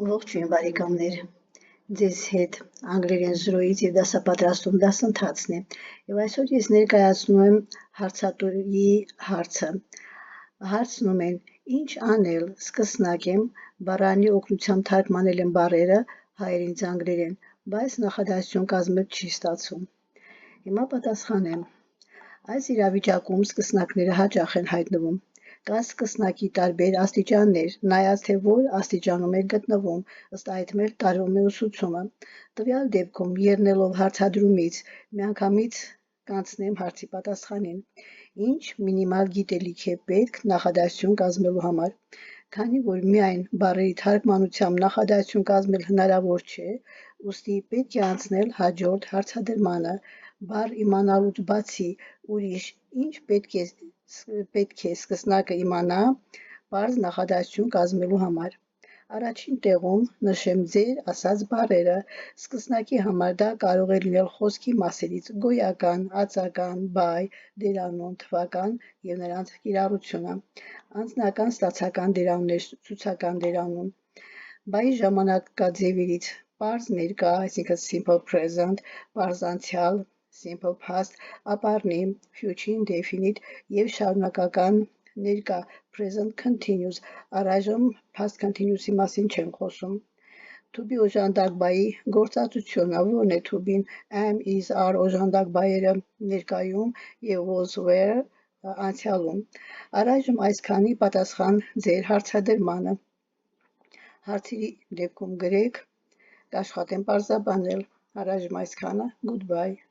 Ողջույն բարեկամներ, ձեզ հետ անգլերեն զրոյից եւ դասապատրաստում դասընթացն է եւ այսօր ես ներկայացնում եմ հարցատուի հարցը։ Հարցնում են ինչ անել, սկսնակ եմ, բառանի օգնությամբ թարգմանել եմ բառերը հայերենից անգլերեն, բայց նախադասություն կազմել չի ստացվում։ Հիմա պատասխանեմ։ Այս իրավիճակում սկսնակները հաճախ են հայտնվում։ Կա սկսնակի տարբեր աստիճաններ, նայած թե որ աստիճանում է գտնվում, ըստ այդմ էլ տարվում է ուսուցումը։ Տվյալ դեպքում ելնելով հարցադրումից միանգամից կանցնեմ հարցի պատասխանին։ Ինչ մինիմալ գիտելիք է պետք նախադասություն կազմելու համար։ Քանի որ միայն բառերի թարգմանությամբ նախադասություն կազմել հնարավոր չէ, ուստի պետք է անցնել հաջորդ հարցադրմանը։ Բառ իմանալուց բացի ուրիշ ինչ պետք է սկսնակը իմանա պարզ նախադասություն կազմելու համար։ Առաջին տեղում նշեմ ձեր ասած բառերը։ Սկսնակի համար դա կարող է լինել խոսքի մասերից գոյական, ածական, բայ, դերանուն, թվական եւ նրանց կիրառությունը, անձնական ստացական դերանուններ, ցուցական դերանուն, բայի ժամանակաձևերից պարզ ներկա, այսինքն simple present, պարզ անցյալ, simple past, ապառնի, future indefinite եւ շարունակական ներկա present continuous, առայժմ past continuous-ի մասին չեմ խոսում։ To be օժանդակ բայի գործածությունը, որն է to be-ն, am, is, are օժանդակ բայերը ներկայում եւ was, were անցյալում։ Առայժմ այսքանի պատասխան ձեր հարցադրմանը։ Հարցերի դեպքում գրեք, կաշխատեմ պարզաբանել։ Առայժմ այսքանը, goodbye։